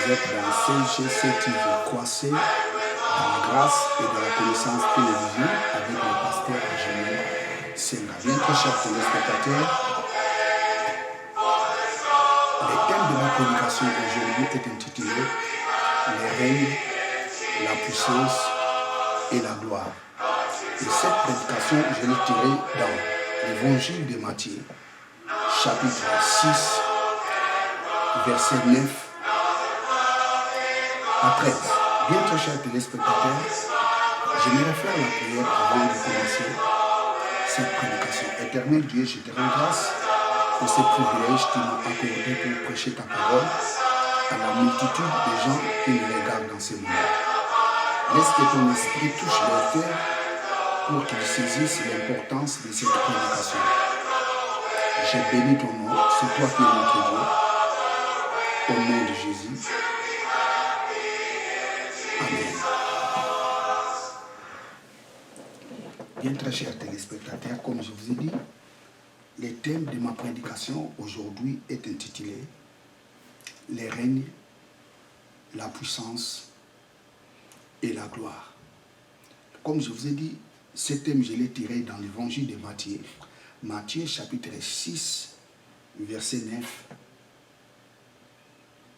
vous êtes dans CGC-TV. Croissez dans la grâce et dans la connaissance télévision avec le pasteur Génie Senga. Bien très chers téléspectateurs, le thème de ma prédication aujourd'hui est intitulé Les règnes, la puissance et la gloire. Et cette prédication, je l'ai tirée dans l'évangile de Matthieu, chapitre 6, verset 9 à 13. Bien très chers téléspectateurs, j'aimerais faire la prière avant de commencer cette prédication. Éternel Dieu, je te rends grâce pour ces privilèges que tu m'as accordés pour prêcher ta parole à la multitude de gens qui nous regardent dans ce monde. Laisse que ton esprit touche leur cœur pour qu'ils saisissent l'importance de cette prédication. J'ai béni ton nom, c'est toi qui es notre Dieu. Au nom de Jésus. Amen. Bien très chers téléspectateurs, comme je vous ai dit, le thème de ma prédication aujourd'hui est intitulé Les règnes, la puissance et la gloire. Comme je vous ai dit, ce thème je l'ai tiré dans l'évangile de Matthieu. Matthieu chapitre 6, verset 9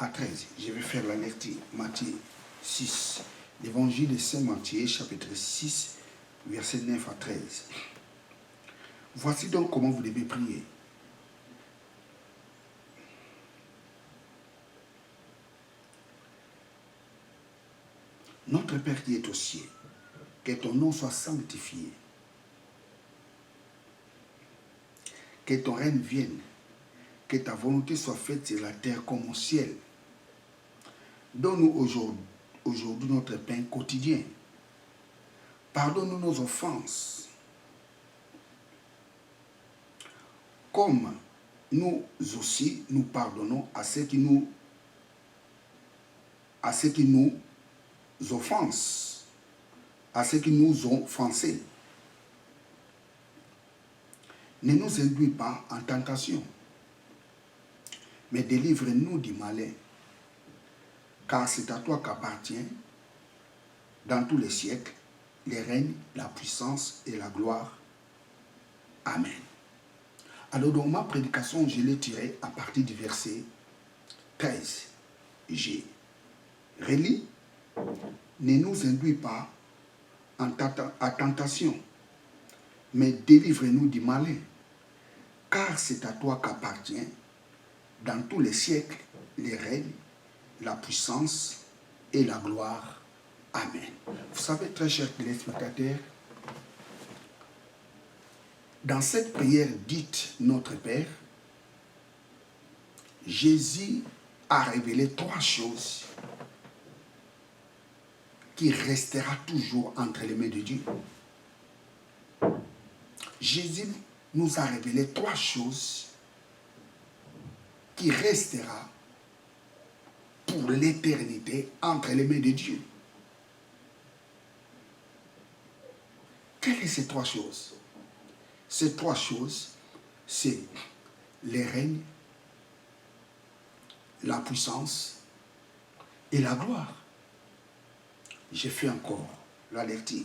à 13. Je vais faire la lecture. Matthieu 6. L'évangile de Saint Matthieu chapitre 6, verset 9 à 13. Voici donc comment vous devez prier. Notre Père qui est aux cieux, que ton nom soit sanctifié, que ton règne vienne, que ta volonté soit faite sur la terre comme au ciel. Donne-nous aujourd'hui notre pain quotidien. Pardonne-nous nos offenses, comme nous aussi nous pardonnons à ceux qui nous offensent, à ceux qui nous ont offensés. Ne nous induis pas en tentation, mais délivre-nous du malin, car c'est à toi qu'appartient, dans tous les siècles, les règnes, la puissance et la gloire. Amen. Alors, dans ma prédication, je l'ai tirée à partir du verset 13. J'ai relis. Ne nous induis pas en tentation, mais délivre-nous du malin, car c'est à toi qu'appartient, dans tous les siècles, les règnes, la puissance et la gloire. Amen. Vous savez, très chers téléspectateurs, dans cette prière dite Notre Père, Jésus a révélé trois choses qui restera toujours entre les mains de Dieu. Jésus nous a révélé trois choses qui restera pour l'éternité entre les mains de Dieu. Quelles sont ces trois choses? Ces trois choses, c'est les règnes, la puissance et la gloire. J'ai fait encore la lecture.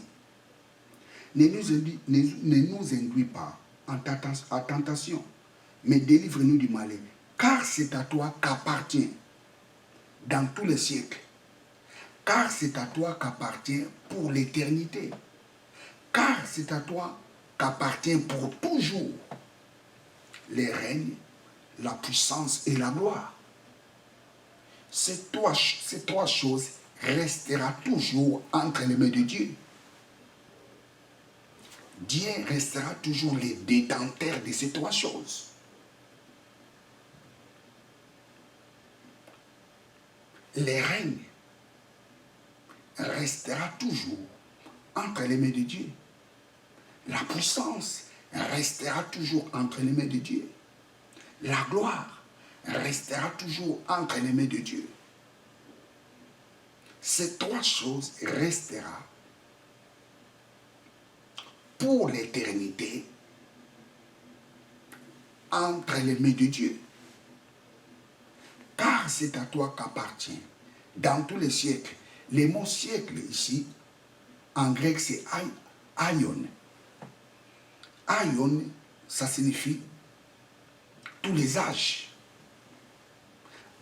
Ne nous induis pas en tentation, mais délivre-nous du malin, car c'est à toi qu'appartient dans tous les siècles, car c'est à toi qu'appartient pour l'éternité, car c'est à toi qu'appartient pour toujours les règnes, la puissance et la gloire. Ces trois choses restera toujours entre les mains de Dieu. Dieu restera toujours le détenteur de ces trois choses. Les règnes restera toujours entre les mains de Dieu. La puissance restera toujours entre les mains de Dieu. La gloire restera toujours entre les mains de Dieu. Ces trois choses resteront pour l'éternité entre les mains de Dieu. Car c'est à toi qu'appartient dans tous les siècles. Le mot siècle ici, en grec, c'est aion. Aion, ça signifie tous les âges.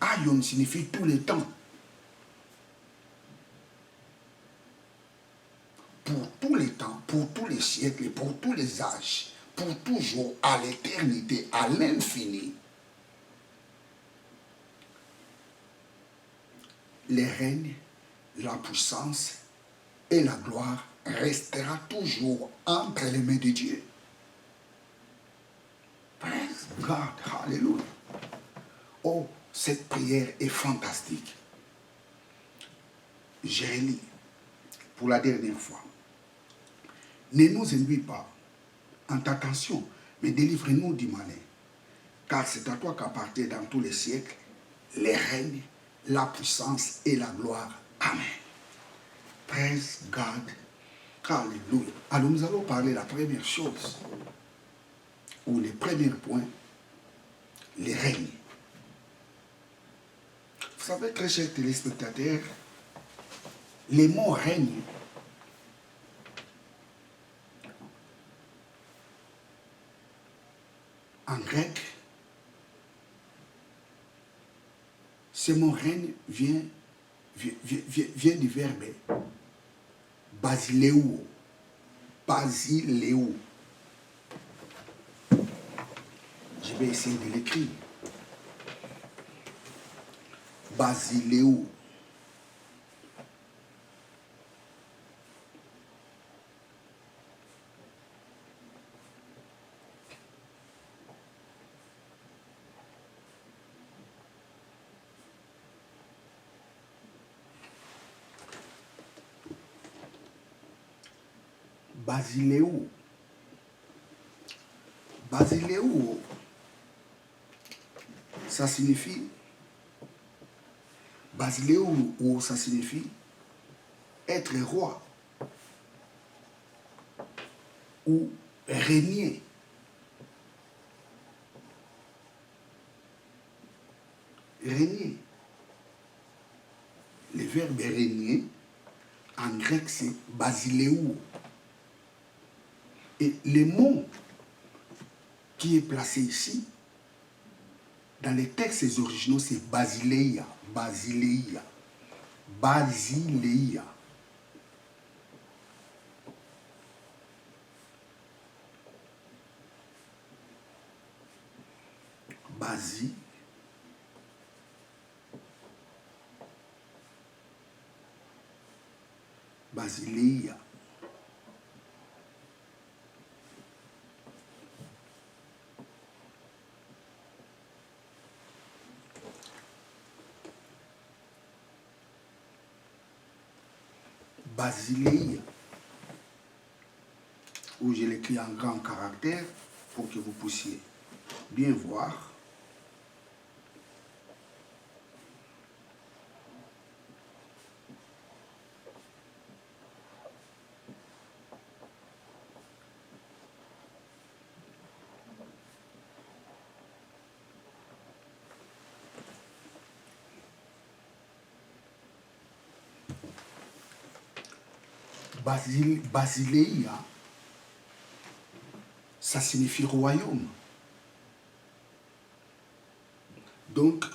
Aion signifie tous les temps. Pour tous les temps, pour tous les siècles, pour tous les âges, pour toujours, à l'éternité, à l'infini. Les règnes, la puissance et la gloire restera toujours entre les mains de Dieu. Praise God, hallelujah. Oh, cette prière est fantastique. Je relis pour la dernière fois. Ne nous induis pas en tentation, mais délivre-nous du malin. Car c'est à toi qu'appartient dans tous les siècles les règnes, la puissance et la gloire. Amen. Praise God. Alléluia. Alors nous allons parler de la première chose, ou les premiers points, les règnes. Vous savez, très chers téléspectateurs, les mots règne en grec, ce mot règne vient du verbe basileou. Basileou. Je vais essayer de l'écrire. Basileou. Basileou. Basileou, ça signifie, Basileou, ça signifie être roi ou régner. Régner. Le verbe régner, en grec, c'est basileou. Et le mot qui est placé ici, dans les textes originaux, c'est basileia. Basileia. Basileia. Basi. Basileia. Basileia, où je l'écris en grand caractère pour que vous puissiez bien voir. Basileia, ça signifie royaume. Donc,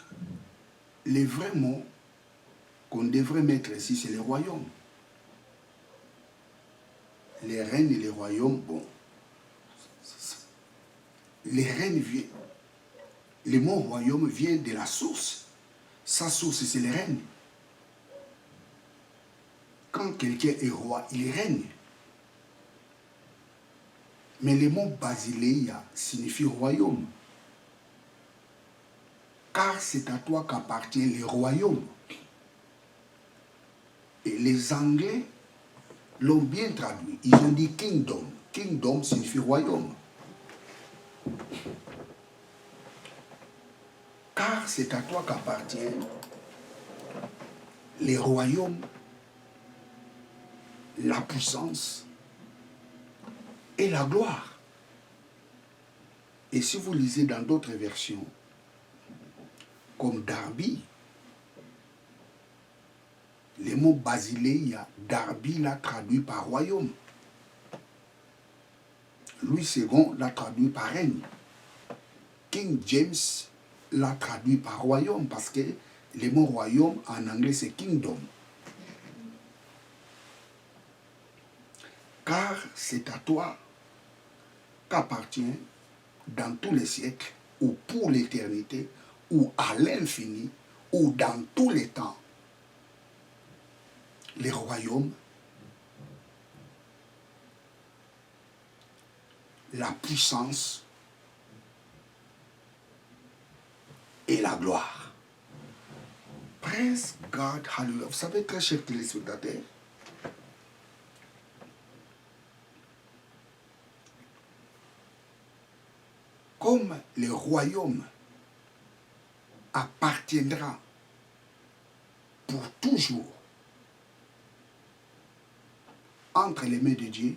les vrais mots qu'on devrait mettre ici, c'est le royaume. Les règnes et les royaumes, bon. Les règnes viennent. Le mot royaume vient de la source. Sa source, c'est le règne. Quand quelqu'un est roi, il règne. Mais le mot basileia signifie royaume. Car c'est à toi qu'appartient le royaume. Et les Anglais l'ont bien traduit. Ils ont dit kingdom. Kingdom signifie royaume. Car c'est à toi qu'appartient le royaume, la puissance et la gloire. Et si vous lisez dans d'autres versions, comme Darby, Le mot Basileia, Darby l'a traduit par royaume. Louis II l'a traduit par règne. King James l'a traduit par royaume parce que le mot royaume en anglais c'est kingdom. Car c'est à toi qu'appartient dans tous les siècles ou pour l'éternité ou à l'infini ou dans tous les temps les royaumes, la puissance et la gloire. Praise God, hallelujah. Vous savez, très chers téléspectateurs, comme le royaume appartiendra pour toujours entre les mains de Dieu,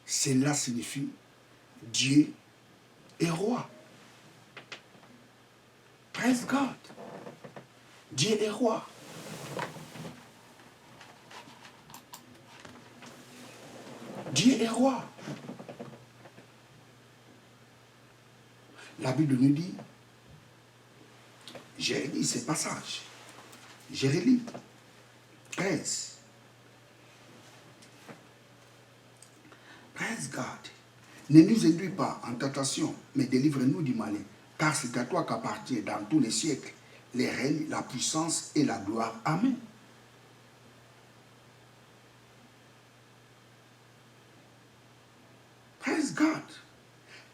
cela signifie Dieu est roi. Praise God. Dieu est roi. Dieu est roi. La Bible nous dit, j'ai lu ces passages, j'ai relu 13. Praise God. Ne nous induis pas en tentation, mais délivre-nous du malin, car c'est à toi qu'appartient dans tous les siècles les règnes, la puissance et la gloire. Amen. Praise God.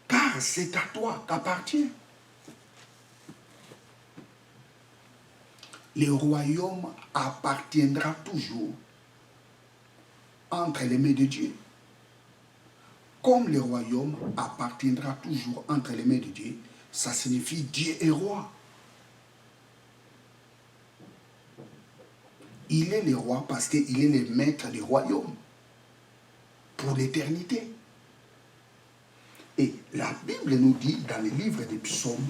Car c'est à toi qu'appartient. Le royaume appartiendra toujours entre les mains de Dieu. Comme le royaume appartiendra toujours entre les mains de Dieu, ça signifie Dieu est roi. Il est le roi parce qu'il est le maître du royaume pour l'éternité. Et la Bible nous dit dans le livre des psaumes,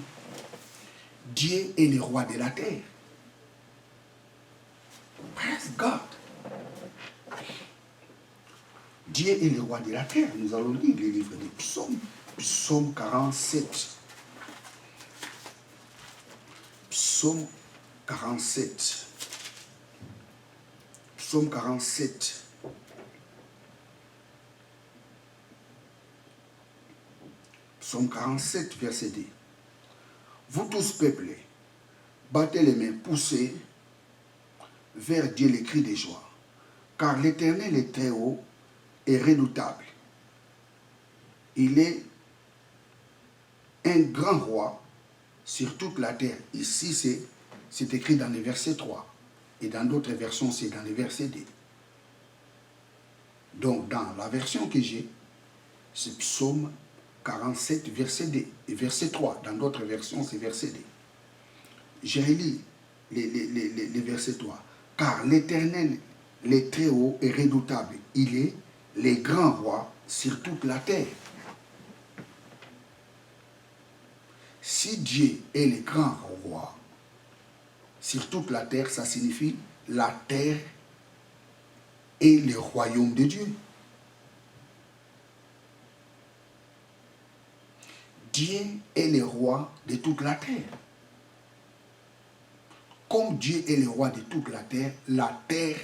Dieu est le roi de la terre. Praise God. Dieu est le roi de la terre. Nous allons lire le livre des psaumes. Psaume 47. Psaume 47. Psaume 47. Psaume 47, verset 2. Vous tous peuplés, battez les mains, poussez vers Dieu les cris de joie. Car l'Éternel est très haut et redoutable. Il est un grand roi sur toute la terre. Ici, c'est écrit dans le verset 3. Et dans d'autres versions, c'est dans le verset 2. Donc, dans la version que j'ai, c'est Psaume 47, verset 2 et verset 3. Dans d'autres versions, c'est verset 2. J'ai relu les versets 3. Car l'Éternel, le très haut et redoutable, il est le grand roi sur toute la terre. Si Dieu est le grand roi sur toute la terre, ça signifie la terre est le royaume de Dieu. Dieu est le roi de toute la terre. Comme Dieu est le roi de toute la terre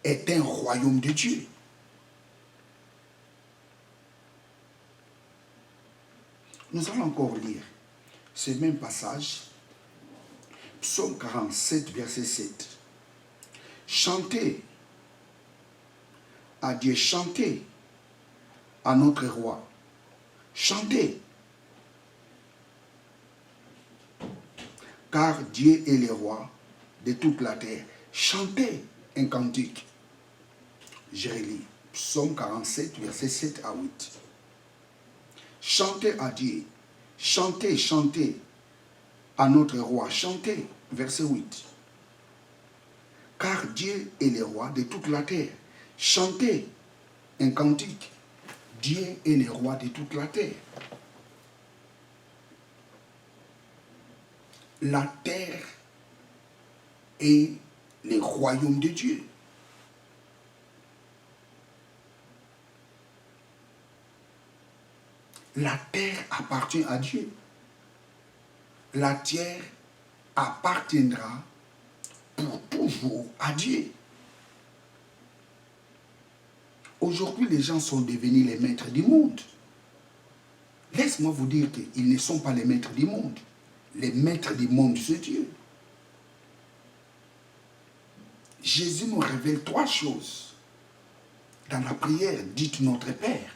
est un royaume de Dieu. Nous allons encore lire ce même passage, Psaume 47, verset 7. Chantez à Dieu, chantez à notre roi, chantez, car Dieu est le roi de toute la terre. Chantez un cantique. J'ai lu Psaume 47, verset 7 à 8. Chantez à Dieu, chantez, chantez à notre roi, chantez, verset 8. Car Dieu est le roi de toute la terre. Chantez un cantique. Dieu est le roi de toute la terre. La terre est le royaume de Dieu. La terre appartient à Dieu. La terre appartiendra pour toujours à Dieu. Aujourd'hui, les gens sont devenus les maîtres du monde. Laisse-moi vous dire qu'ils ne sont pas les maîtres du monde. Les maîtres du monde, c'est Dieu. Jésus nous révèle 3 choses dans la prière dite Notre Père.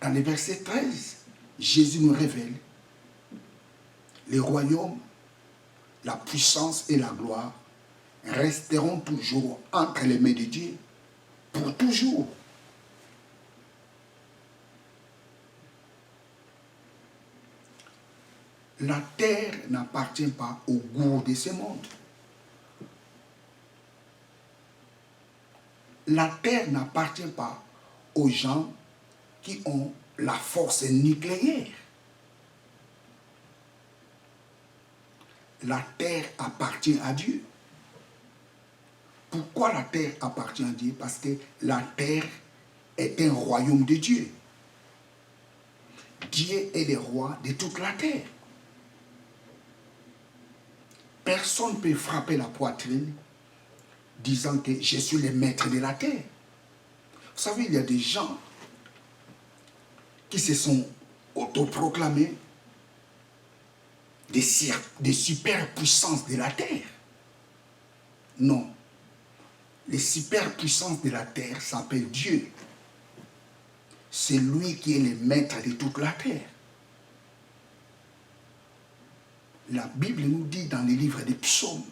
Dans le verset 13, Jésus nous révèle le royaume, la puissance et la gloire resteront toujours entre les mains de Dieu, pour toujours. La terre n'appartient pas au goût de ce monde. La terre n'appartient pas aux gens qui ont la force nucléaire. La terre appartient à Dieu. Pourquoi la terre appartient à Dieu? Parce que la terre est un royaume de Dieu. Dieu est le roi de toute la terre. Personne ne peut frapper la poitrine disant que je suis le maître de la terre. Vous savez, il y a des gens qui se sont autoproclamés des superpuissances de la terre. Non. Les superpuissances de la terre s'appellent Dieu. C'est lui qui est le maître de toute la terre. La Bible nous dit dans les livres des psaumes,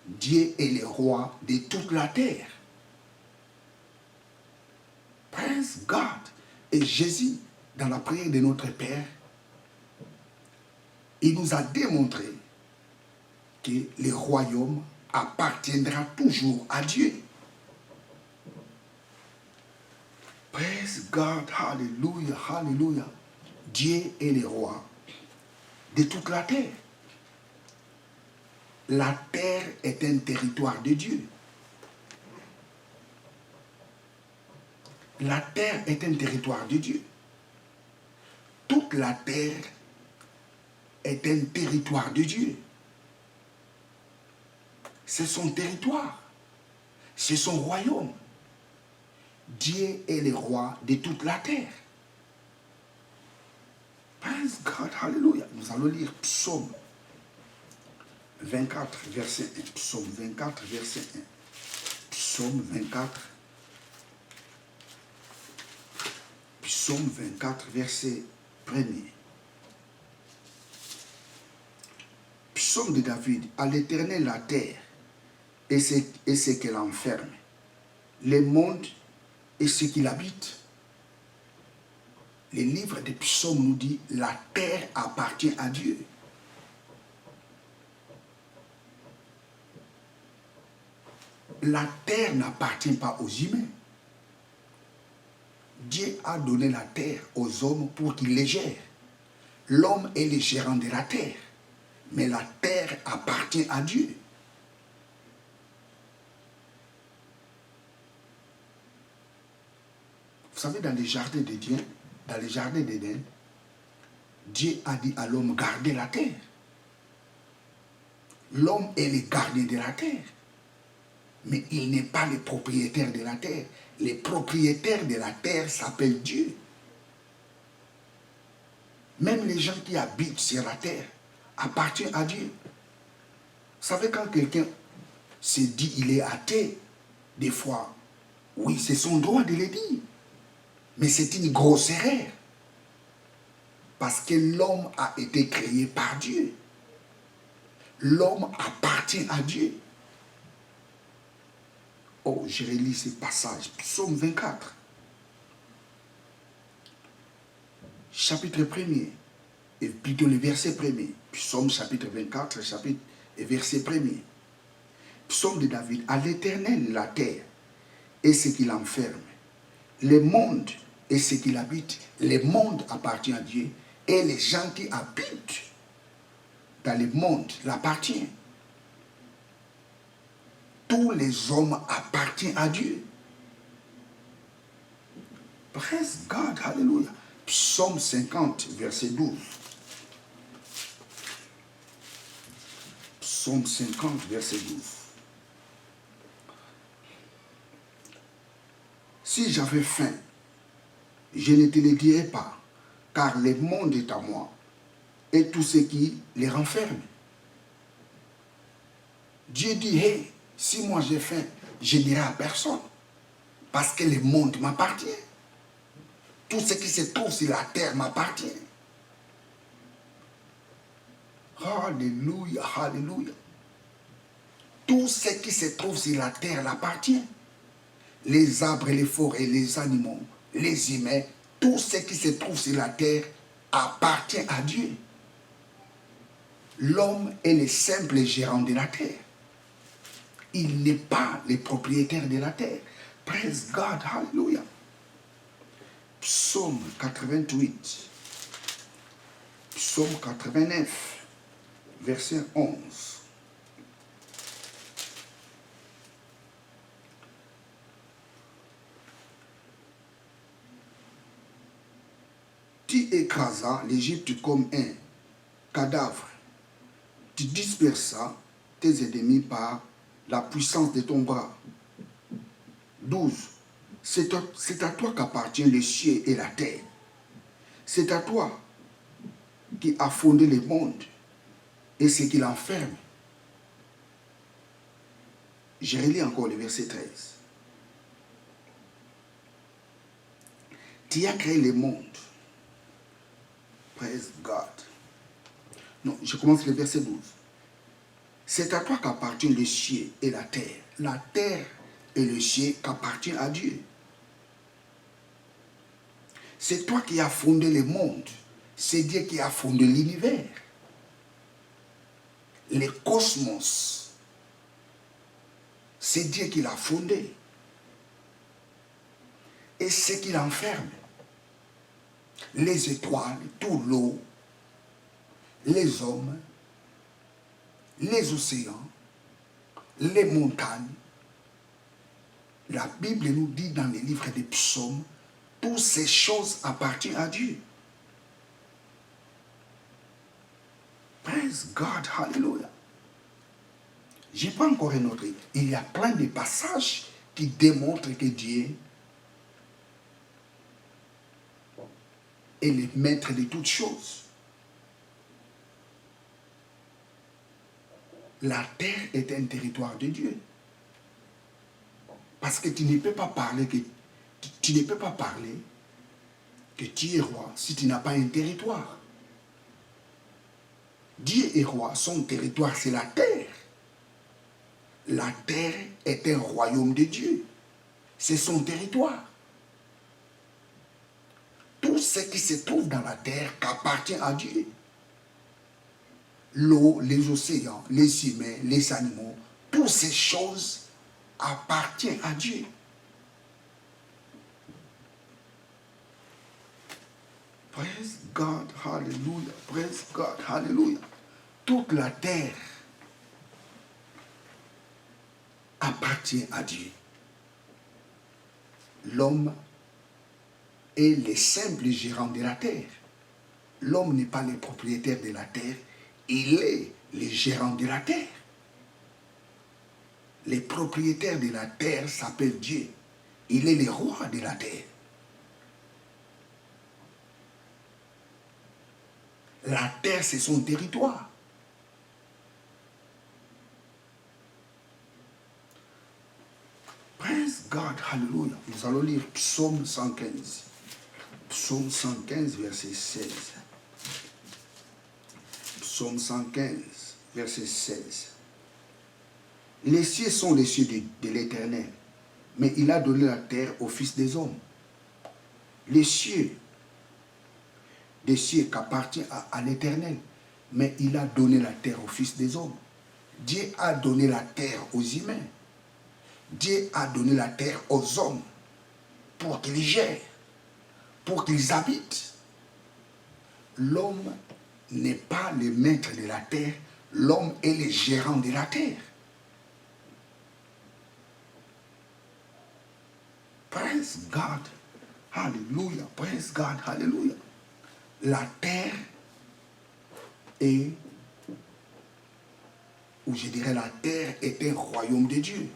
Dieu est le roi de toute la terre. Praise God. Et Jésus, dans la prière de notre Père, il nous a démontré que le royaume appartiendra toujours à Dieu. Praise God, hallelujah, hallelujah. Dieu est le roi de toute la terre. La terre est un territoire de Dieu. La terre est un territoire de Dieu. Toute la terre est un territoire de Dieu. C'est son territoire. C'est son royaume. Dieu est le roi de toute la terre. Praise God, hallelujah. Nous allons lire Psaume 24, verset 1. Psaume 24, verset 1. Psaume 24. Psaume 24, verset 1er. Psaume de David. À l'Éternel la terre et ce qu'elle enferme, le monde et ce qu'il habite. Le livre des psaumes nous dit la terre appartient à Dieu. La terre n'appartient pas aux humains. Dieu a donné la terre aux hommes pour qu'ils les gèrent. L'homme est le gérant de la terre, mais la terre appartient à Dieu. Vous savez, dans les jardins d'Éden, Dieu a dit à l'homme, gardez la terre. L'homme est le gardien de la terre. Mais il n'est pas le propriétaire de la terre. Les propriétaires de la terre s'appellent Dieu. Même les gens qui habitent sur la terre appartiennent à Dieu. Vous savez, quand quelqu'un se dit il est athée, des fois, oui, c'est son droit de le dire. Mais c'est une grosse erreur. Parce que l'homme a été créé par Dieu. L'homme appartient à Dieu. Oh, je relis ce passage. Psaume 24. Chapitre 1er. Et plutôt le verset 1er. Psaume chapitre 24, chapitre et verset 1er. Psaume de David. À l'Éternel la terre et ce qu'il enferme. Le monde et ce qu'il habite. Le monde appartient à Dieu. Et les gens qui habitent dans le monde l'appartient. Tous les hommes appartiennent à Dieu. Praise God, hallelujah. Psaume 50, verset 12. Psaume 50, verset 12. Si j'avais faim, je ne te le dirais pas, car le monde est à moi et tout ce qui les renferme. Dieu dit, hey, si moi j'ai faim, je n'irai à personne, parce que le monde m'appartient. Tout ce qui se trouve sur la terre m'appartient. Alléluia, alléluia. Tout ce qui se trouve sur la terre l'appartient. Les arbres, les forêts, les animaux, les humains, tout ce qui se trouve sur la terre appartient à Dieu. L'homme est le simple gérant de la terre. Il n'est pas le propriétaire de la terre. Praise God, hallelujah. Psaume 88, Psaume 89, verset 11. Tu écrasas l'Égypte comme un cadavre. Tu dispersas tes ennemis par la puissance de ton bras. 12. C'est à toi qu'appartient le ciel et la terre. C'est à toi qui as fondé le monde et ce qui l'enferme. Je relis encore le verset 13. Tu as créé le monde. Praise God. Non, je commence le verset 12. C'est à toi qu'appartient le ciel et la terre. La terre et le ciel qu'appartient à Dieu. C'est toi qui as fondé le monde. C'est Dieu qui a fondé l'univers. Le cosmos. C'est Dieu qui l'a fondé. Et ce qui l'enferme. Les étoiles, tout l'eau, les hommes, les océans, les montagnes. La Bible nous dit dans les livres des psaumes, toutes ces choses appartiennent à Dieu. Praise God, hallelujah. Je n'ai pas encore un autre. Il y a plein de passages qui démontrent que Dieu est le maître de toutes choses. La terre est un territoire de Dieu. Parce que tu ne peux pas parler que tu ne peux pas parler que tu es roi si tu n'as pas un territoire. Dieu est roi, son territoire c'est la terre. La terre est un royaume de Dieu. C'est son territoire. Tout ce qui se trouve dans la terre appartient à Dieu. L'eau, les océans, les humains, les animaux, toutes ces choses appartiennent à Dieu. Praise God, hallelujah. Praise God, hallelujah. Toute la terre appartient à Dieu. L'homme est le simple gérant de la terre. L'homme n'est pas le propriétaire de la terre, il est le gérant de la terre. Le propriétaire de la terre s'appelle Dieu. Il est le roi de la terre. La terre, c'est son territoire. Praise God, hallelujah. Nous allons lire Psaume 115. Psaume 115, verset 16. Psaume 115, verset 16. Les cieux sont les cieux de l'Éternel, mais il a donné la terre aux fils des hommes. Les cieux, des cieux qu'appartient à l'Éternel, mais il a donné la terre aux fils des hommes. Dieu a donné la terre aux humains. Dieu a donné la terre aux hommes pour qu'ils gèrent, pour qu'ils habitent. L'homme n'est pas le maître de la terre, l'homme est le gérant de la terre. Praise God. Alléluia. Praise God. Alléluia. La terre est, ou je dirais la terre est un royaume de Dieu.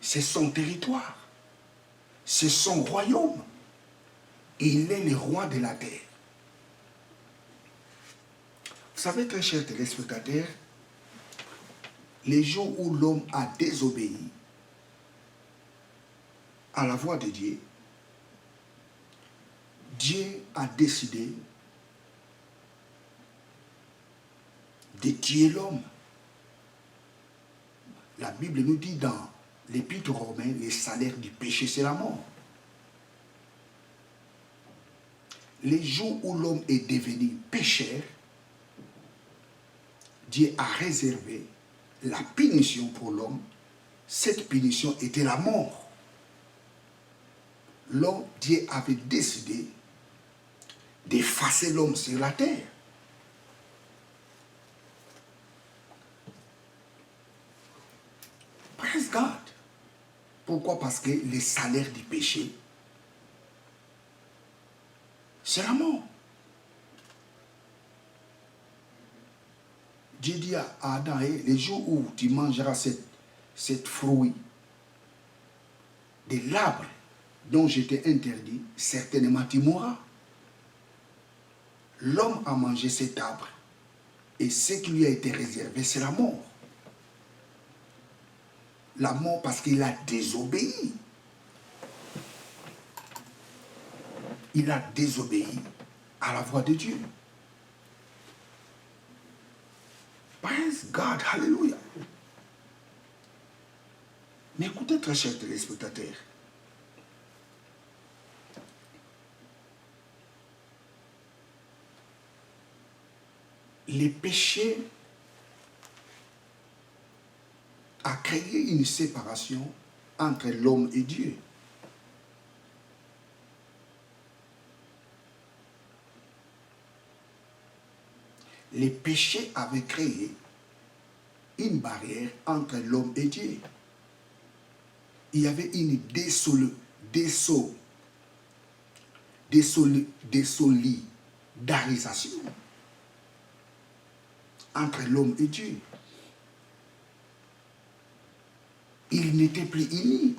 C'est son territoire. C'est son royaume. Il est le roi de la terre. Vous savez, très chers téléspectateurs, les jours où l'homme a désobéi à la voix de Dieu, Dieu a décidé de tuer l'homme. La Bible nous dit dans l'Épître aux Romains, le salaire du péché, c'est la mort. Les jours où l'homme est devenu pécheur, Dieu a réservé la punition pour l'homme. Cette punition était la mort. L'homme, Dieu avait décidé d'effacer l'homme sur la terre. Praise God. Pourquoi? Parce que le salaire du péché, c'est la mort. Dieu dit à Adam, les jours où tu mangeras cette fruit de l'arbre dont je t'ai interdit, certainement tu mourras. L'homme a mangé cet arbre et ce qui lui a été réservé, c'est la mort. La mort parce qu'il a désobéi. Il a désobéi à la voix de Dieu. Praise God, hallelujah. Mais écoutez, très chers téléspectateurs, les péchés a créé une séparation entre l'homme et Dieu. Les péchés avaient créé une barrière entre l'homme et Dieu. Il y avait une désolidarisation entre l'homme et Dieu. Ils n'étaient plus unis.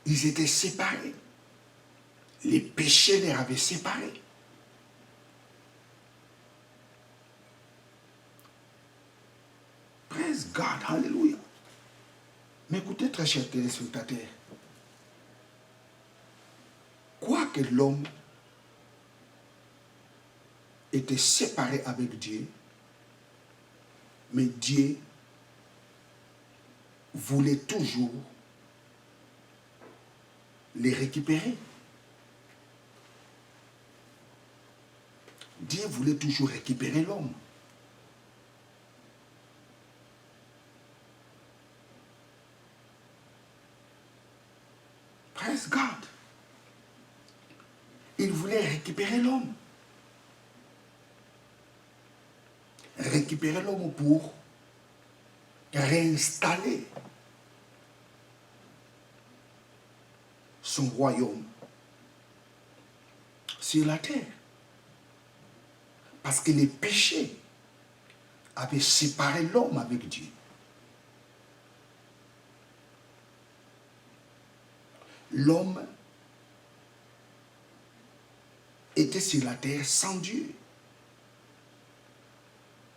Ils étaient séparés. Les péchés les avaient séparés. Praise God, hallelujah. Mais écoutez, très chers téléspectateurs, quoique l'homme était séparé avec Dieu, mais Dieu voulait toujours les récupérer. Dieu voulait toujours récupérer l'homme. Praise God. Il voulait récupérer l'homme. Récupérer l'homme pour réinstaller son royaume sur la terre. Parce que les péchés avaient séparé l'homme avec Dieu. L'homme était sur la terre sans Dieu,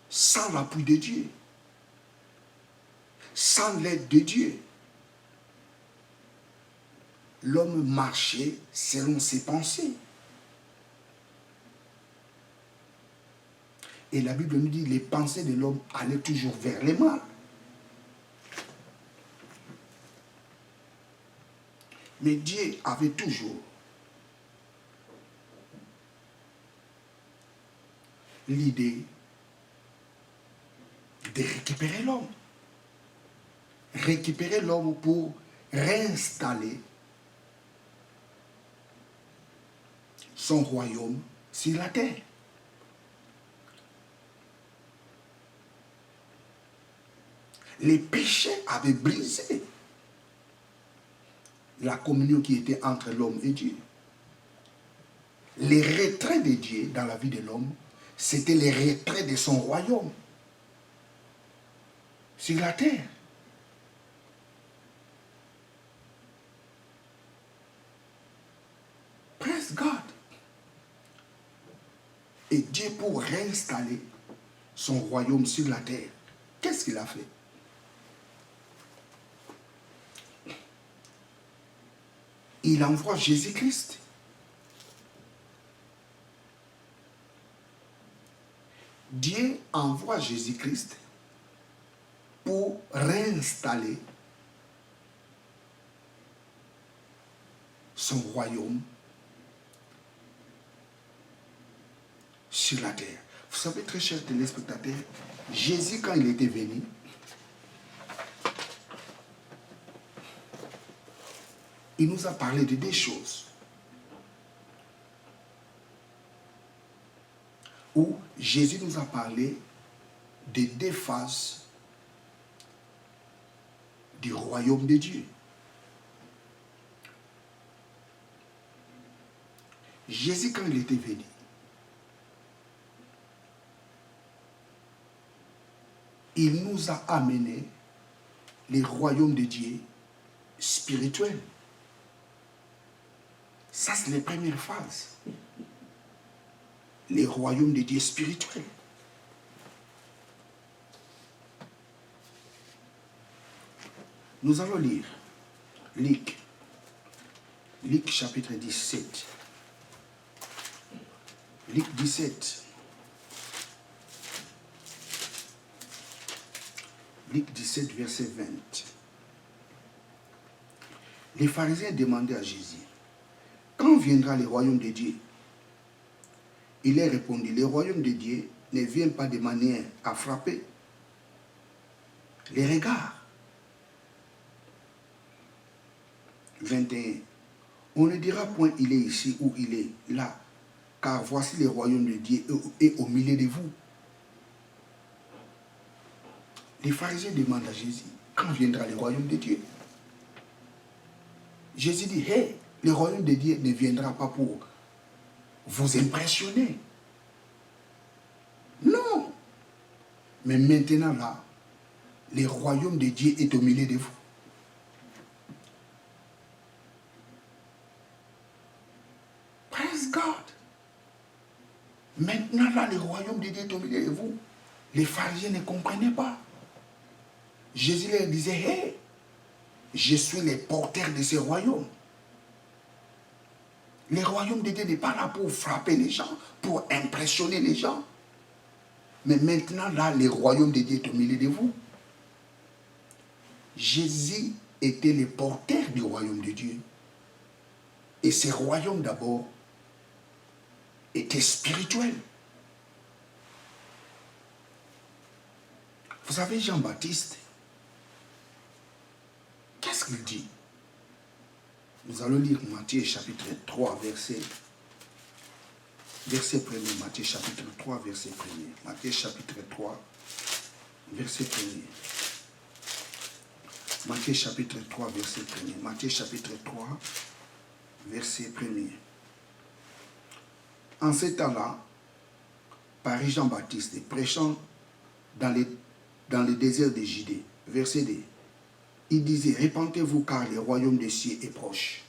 sans l'appui de Dieu, sans l'aide de Dieu. L'homme marchait selon ses pensées. Et la Bible nous dit que les pensées de l'homme allaient toujours vers le mal. Mais Dieu avait toujours l'idée de récupérer l'homme. Récupérer l'homme pour réinstaller son royaume sur la terre. Les péchés avaient brisé la communion qui était entre l'homme et Dieu. Les retraits de Dieu dans la vie de l'homme, c'était les retraits de son royaume sur la terre. Praise God. Et Dieu, pour réinstaller son royaume sur la terre, qu'est-ce qu'il a fait? Il envoie Jésus-Christ. Dieu envoie Jésus-Christ pour réinstaller son royaume sur la terre. Vous savez, très chers téléspectateurs, Jésus, quand il était venu, il nous a parlé de deux choses. Où Jésus nous a parlé de deux phases du royaume de Dieu. Jésus, quand il était venu, il nous a amené le royaume de Dieu spirituel. Ça, c'est la première phase. Les royaumes de Dieu spirituels. Nous allons lire Luc chapitre 17. Luc 17. Luc 17, verset 20. Les pharisiens demandaient à Jésus, quand viendra le royaume de Dieu? Il leur répondit, le royaume de Dieu ne vient pas de manière à frapper les regards. 21. On ne dira point il est ici ou il est là, car voici le royaume de Dieu est au milieu de vous. Les pharisiens demandent à Jésus, quand viendra le royaume de Dieu? Jésus dit, hey, le royaume de Dieu ne viendra pas pour vous impressionner. Non. Mais maintenant là, le royaume de Dieu est au milieu de vous. Praise God. Maintenant là, le royaume de Dieu est au milieu de vous. Les pharisiens ne comprenaient pas. Jésus leur disait, hey, je suis le porteur de ce royaume. Le royaume de Dieu n'est pas là pour frapper les gens, pour impressionner les gens. Mais maintenant, là, le royaume de Dieu est au milieu de vous. Jésus était le porteur du royaume de Dieu. Et ce royaume d'abord était spirituel. Vous savez, Jean-Baptiste, qu'est-ce qu'il dit? Nous allons lire Matthieu chapitre 3, verset 1er. Matthieu chapitre 3, verset 1er. Matthieu chapitre 3, verset 1er. Matthieu chapitre 3, verset 1er. Matthieu chapitre 3, verset 1er. En ce temps-là, Paris Jean-Baptiste, prêchant dans le désert de Judée, verset 2, il disait, répentez-vous car le royaume des cieux est proche.